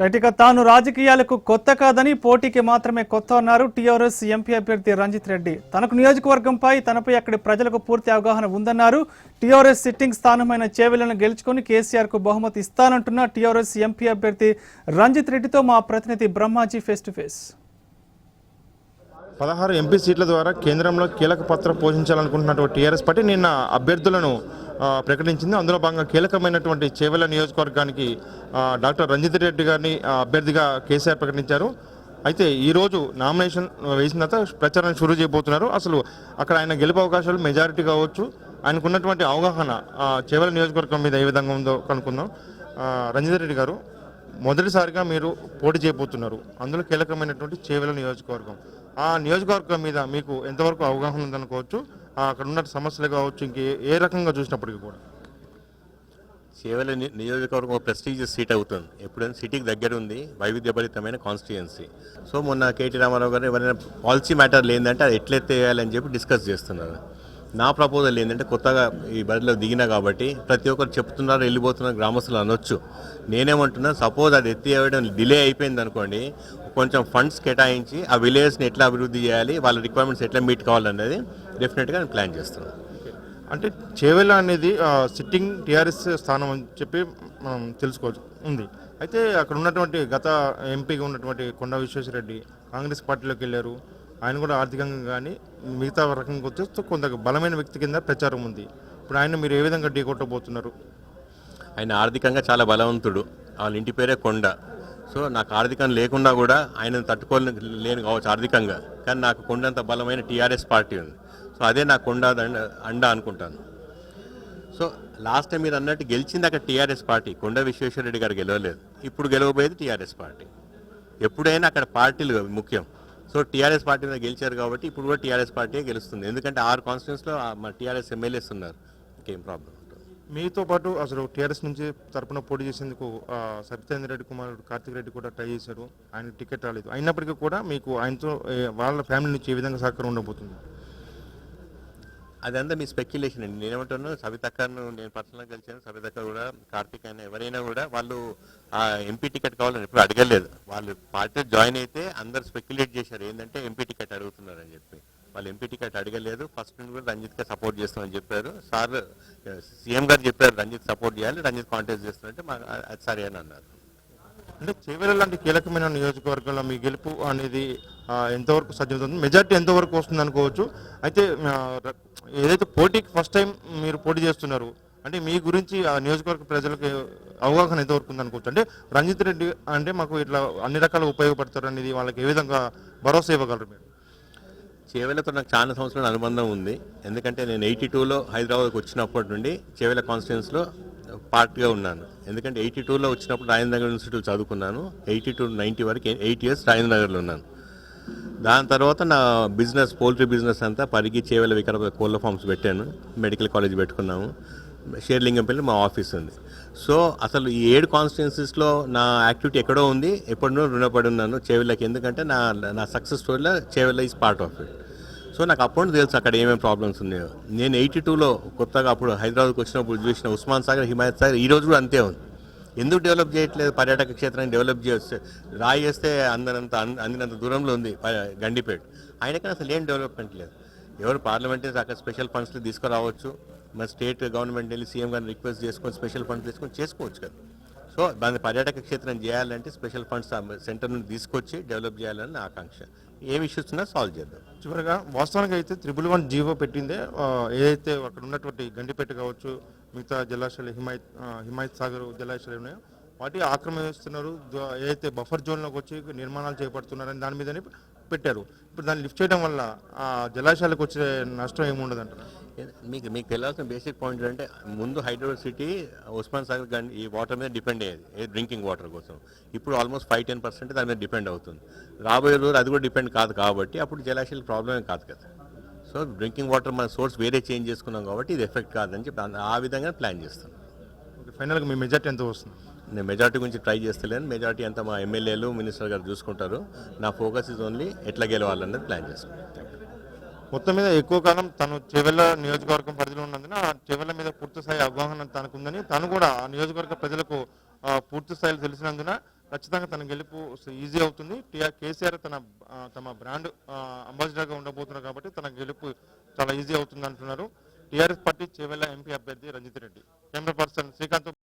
Right, ఇక తాను రాజకీయాలకు కొత్త కాదని పోటీకి మాత్రమే కొత్త అన్నారు టీఆర్ఎస్ ఎంపీ అభ్యర్థి రంజిత్ రెడ్డి. తనకు నియోజకవర్గంపై తనపై అక్కడి ప్రజలకు పూర్తి అవగాహన ఉందన్నారు. టీఆర్ఎస్ సిట్టింగ్ స్థానమైన చేవెళ్లను గెలుచుకొని కేసీఆర్ కు బహుమతి ఇస్తానంటున్న టీఆర్ఎస్ ఎంపీ అభ్యర్థి రంజిత్ రెడ్డితో మా ప్రతినిధి Brahmaji face to face. 16 MP సీట్ల ద్వారా కేంద్రంలో కీలక పాత్ర పోషించాలనుకుంటున్నటువంటి టీఆర్ఎస్ పార్టీ నిన్న అభ్యర్థులను ప్రకటించింది. అందులో భాగంగా కీలకమైనటువంటి చేవెళ్ల నియోజకవర్గానికి డాక్టర్ రంజిత్ రెడ్డి గారిని అభ్యర్థిగా కేసీఆర్ ప్రకటించారు. అయితే ఈరోజు నామినేషన్ వేసిన తర్వాత ప్రచారాన్ని షురూ చేయబోతున్నారు. అసలు అక్కడ ఆయన గెలుపు అవకాశాలు మెజారిటీ కావచ్చు, ఆయనకున్నటువంటి అవగాహన చేవెళ్ల నియోజకవర్గం మీద ఏ విధంగా ఉందో కనుక్కుందాం. రంజిత్ రెడ్డి గారు, మొదటిసారిగా మీరు పోటీ చేయబోతున్నారు. అందులో కీలకమైనటువంటి చేవెళ్ల నియోజకవర్గం, ఆ నియోజకవర్గం మీద మీకు ఎంతవరకు అవగాహన ఉందనుకోవచ్చు, అక్కడ ఉన్న సమస్యలు కావచ్చు, ఇంకే ఏ రకంగా చూసినప్పటికీ కూడా? చేవెళ్ల నియోజకవర్గం ప్రెస్టీజియస్ సీట్ అవుతుంది. ఎప్పుడైనా సిటీకి దగ్గర ఉంది, వైవిధ్యభరితమైన కాన్స్టిట్యుయెన్సీ. సో మొన్న కేటీ రామారావు గారు ఎవరైనా పాలసీ మ్యాటర్లు ఏంటంటే అది ఎట్లయితే వేయాలని చెప్పి డిస్కస్ చేస్తున్నారు. నా ప్రపోజల్ ఏంటంటే కొత్తగా ఈ బరిలో దిగినా కాబట్టి ప్రతి ఒక్కరు చెప్తున్నారు, వెళ్ళిపోతున్నారు, గ్రామస్తులు అనొచ్చు. నేనేమంటున్నా, సపోజ్ అది ఎత్తి వేయడం డిలే అయిపోయింది అనుకోండి, కొంచెం ఫండ్స్ కేటాయించి ఆ విలేజ్ని ఎట్లా అభివృద్ధి చేయాలి, వాళ్ళ రిక్వైర్మెంట్స్ ఎట్లా మీట్ కావాలనేది డెఫినెట్గా నేను ప్లాన్ చేస్తున్నాను. అంటే చేవెళ్ల అనేది సిట్టింగ్ టీఆర్ఎస్ స్థానం అని చెప్పి మనం తెలుసుకోవచ్చు ఉంది. అయితే అక్కడ ఉన్నటువంటి గత ఎంపీగా ఉన్నటువంటి కొండా విశ్వేశ్వరరెడ్డి కాంగ్రెస్ పార్టీలోకి వెళ్ళారు. ఆయన కూడా ఆర్థికంగా కానీ మిగతా రకంగా వచ్చేస్తే కొంత బలమైన వ్యక్తి కింద ప్రచారం ఉంది. ఇప్పుడు ఆయన మీరు ఏ విధంగా ఢీ కొట్టబోతున్నారు? ఆయన ఆర్థికంగా చాలా బలవంతుడు, వాళ్ళ ఇంటి పేరే కొండ. సో నాకు ఆర్థికం లేకుండా కూడా ఆయన తట్టుకోలేను కావచ్చు ఆర్థికంగా, కానీ నాకు కొండంత బలమైన టీఆర్ఎస్ పార్టీ ఉంది. సో అదే నాకు కొండ అండ అనుకుంటాను. సో లాస్ట్ టైం మీరు అన్నట్టు గెలిచింది అక్కడ టీఆర్ఎస్ పార్టీ, కొండ విశ్వేశ్వరరెడ్డి గారు గెలవలేదు. ఇప్పుడు గెలవబోయేది టీఆర్ఎస్ పార్టీ. ఎప్పుడైనా అక్కడ పార్టీలు ముఖ్యం. సో టీఆర్ఎస్ పార్టీ మీద గెలిచారు కాబట్టి ఇప్పుడు కూడా టీఆర్ఎస్ పార్టీ గెలుస్తుంది. ఎందుకంటే 6 కాన్స్టిట్యూన్స్లో మా టీఆర్ఎస్ ఎమ్మెల్యేస్ ఉన్నారు. ఇంకేం ప్రాబ్లం ఉంటుంది. మీతో పాటు అసలు టీఆర్ఎస్ నుంచి తరపున పోటీ చేసేందుకు సత్యేంద్ర రెడ్డి కుమారుడు కార్తిక్ రెడ్డి కూడా ట్రై చేశారు. ఆయన టికెట్ రాలేదు. అయినప్పటికీ కూడా మీకు ఆయనతో వాళ్ళ ఫ్యామిలీ నుంచి ఏ విధంగా సహకారం ఉండబోతుంది? అదంతా మీ స్పెక్యులేషన్ అండి. నేనేమంటాను, సవితక్కను నేను పర్సనల్గా కలిసాను. సవితక్క కూడా, కార్తిక్ అయినా ఎవరైనా కూడా వాళ్ళు ఆ ఎంపీ టికెట్ కావాలని ఎప్పుడు అడగలేదు. వాళ్ళు పార్టీ జాయిన్ అయితే అందరు స్పెక్యులేట్ చేశారు, ఏంటంటే ఎంపీ టికెట్ అడుగుతున్నారని చెప్పి. వాళ్ళు ఎంపీ టికెట్ అడగలేదు. ఫస్ట్ నుండి కూడా రంజిత్కే సపోర్ట్ చేస్తామని చెప్పారు. సార్ సీఎం గారు చెప్పారు రంజిత్ సపోర్ట్ చేయాలి, రంజిత్ కాంటెస్ట్ చేస్తారంటే మాకు అది సరే అని అన్నారు. అంటే చేవెళ్ల లాంటి కీలకమైన నియోజకవర్గంలో మీ గెలుపు అనేది ఎంతవరకు సాధ్యమవుతుంది, మెజార్టీ ఎంతవరకు వస్తుంది అనుకోవచ్చు? అయితే ఏదైతే పోటీకి ఫస్ట్ టైం మీరు పోటీ చేస్తున్నారు అంటే మీ గురించి ఆ నియోజకవర్గ ప్రజలకు అవగాహన ఎంతవరకు ఉంది అనుకోవచ్చు? అంటే రంజిత్ రెడ్డి అంటే మాకు ఇట్లా అన్ని రకాలుగా ఉపయోగపడతారు అనేది వాళ్ళకి ఏ విధంగా భరోసా ఇవ్వగలరు మీరు? చేవెళ్లతో నాకు చాలా సంవత్సరాల అనుబంధం ఉంది. ఎందుకంటే నేను 82లో హైదరాబాద్కి వచ్చినప్పటి నుండి చేవెళ్ల కాన్స్టిట్యుయెన్సీలో పార్ట్గా ఉన్నాను. ఎందుకంటే 82లో వచ్చినప్పుడు రాజేంద్రనగర్ యూనివర్సిటీలో చదువుకున్నాను. 82 to 90 వరకు 8 years రాజేంద్రనగర్లో ఉన్నాను. దాని తర్వాత నా బిజినెస్, పోల్ట్రీ బిజినెస్ అంతా పరిగి చేవెళ్ల వికారాబాద్ కోళ్ళ ఫార్మ్స్ పెట్టాను. మెడికల్ కాలేజ్ పెట్టుకున్నాము. షేర్లింగంపల్లి మా ఆఫీస్ ఉంది. సో అసలు ఈ 7 కాన్స్టిట్యుయెన్సీస్లో నా యాక్టివిటీ ఎక్కడో ఉంది, ఎప్పుడో రుణపడి ఉన్నాను చేవెళ్ళకి. ఎందుకంటే నా సక్సెస్ స్టోరీలో Chevella is part of it. So నాకు అప్పుడు తెలుసు అక్కడ ఏమేమి ప్రాబ్లమ్స్ ఉన్నాయో. నేను 82లో కొత్తగా అప్పుడు హైదరాబాద్కి వచ్చినప్పుడు చూసిన ఉస్మాన్ సాగర్, హిమాయత్ సాగర్ ఈ రోజు కూడా అంతే ఉంది. ఎందుకు డెవలప్ చేయట్లేదు? పర్యాటక క్షేత్రాన్ని డెవలప్ చేయొచ్చు. రాయి వేస్తే అందినంత దూరంలో ఉంది గండిపేట. ఆయనకన్నా అసలు ఏం డెవలప్మెంట్ లేదు. ఎవరు పార్లమెంట్ అక్కడ స్పెషల్ ఫండ్స్ని తీసుకురావచ్చు, మన స్టేట్ గవర్నమెంట్ వెళ్ళి సీఎం గారిని రిక్వెస్ట్ చేసుకొని స్పెషల్ ఫండ్స్ తీసుకొని చేసుకోవచ్చు కదా. సో దాని పర్యాటక క్షేత్రం చేయాలంటే స్పెషల్ ఫండ్స్ సెంటర్ నుండి తీసుకొచ్చి డెవలప్ చేయాలని నా ఆకాంక్ష. ఏం ఇష్యూస్ ఉన్నా సాల్వ్ చేద్దాం. చివరిగా వాస్తవానికి అయితే 111 జీవో పెట్టిందే ఏదైతే అక్కడ ఉన్నటువంటి గండిపేట కావచ్చు, మిగతా జలాశయాలు హిమాయత్ సాగర్ జలాశయాలు ఉన్నాయో వాటి ఆక్రమిస్తున్నారు. ఏదైతే బఫర్ జోన్లోకి వచ్చి నిర్మాణాలు చేపడుతున్నారని దాని మీదనే పెట్టారు. ఇప్పుడు దాన్ని లిఫ్ట్ చేయడం వల్ల ఆ జలాశయాలకు వచ్చే నష్టం ఏముండదు అంటారు? మీకు తెలియాల్సిన బేసిక్ పాయింట్ అంటే, ముందు హైదరాబాద్ సిటీ ఉస్మాన్ సాగర్ ఈ వాటర్ మీద డిపెండ్ అయ్యేది డ్రింకింగ్ వాటర్ కోసం. ఇప్పుడు ఆల్మోస్ట్ 5-10% దాని మీద డిపెండ్ అవుతుంది. రాబోయే రోజు అది కూడా డిపెండ్ కాదు కాబట్టి అప్పుడు జలాశయాల ప్రాబ్లమే కాదు కదా. సో డ్రింకింగ్ వాటర్ మన సోర్స్ వేరే చేంజ్ చేసుకున్నాం కాబట్టి ఇది ఎఫెక్ట్ కాదని చెప్పి ఆ విధంగా ప్లాన్ చేస్తాను. ఫైనల్గా మీ మెజార్టీ ఎంత వస్తుంది? నేను మెజార్టీ గురించి ట్రై చేస్తలేను. మెజార్టీ అంతా మా ఎమ్మెల్యేలు, మినిస్టర్ గారు చూసుకుంటారు. నా ఫోకస్ ఇస్ ఓన్లీ ఎట్లా గెలవాలన్నది ప్లాన్ చేసుకుంటాను. మొత్తం మీద ఎక్కువ కాలం తను చేవెళ్ల నియోజకవర్గం పరిధిలో ఉన్నందున చేవెళ్ల మీద పూర్తి స్థాయి అవగాహన తనకుందని, తను కూడా ఆ నియోజకవర్గ ప్రజలకు పూర్తి స్థాయిలో తెలిసినందున ఖచ్చితంగా తన గెలుపు ఈజీ అవుతుంది. కేసీఆర్ తమ బ్రాండ్ అంబాసిడర్గా ఉండబోతున్నారు కాబట్టి తన గెలుపు చాలా ఈజీ అవుతుంది అంటున్నారు టీఆర్ఎస్ పార్టీ చేవెళ్ల ఎంపీ అభ్యర్థి రంజిత్ రెడ్డి. Camera person Srikanth.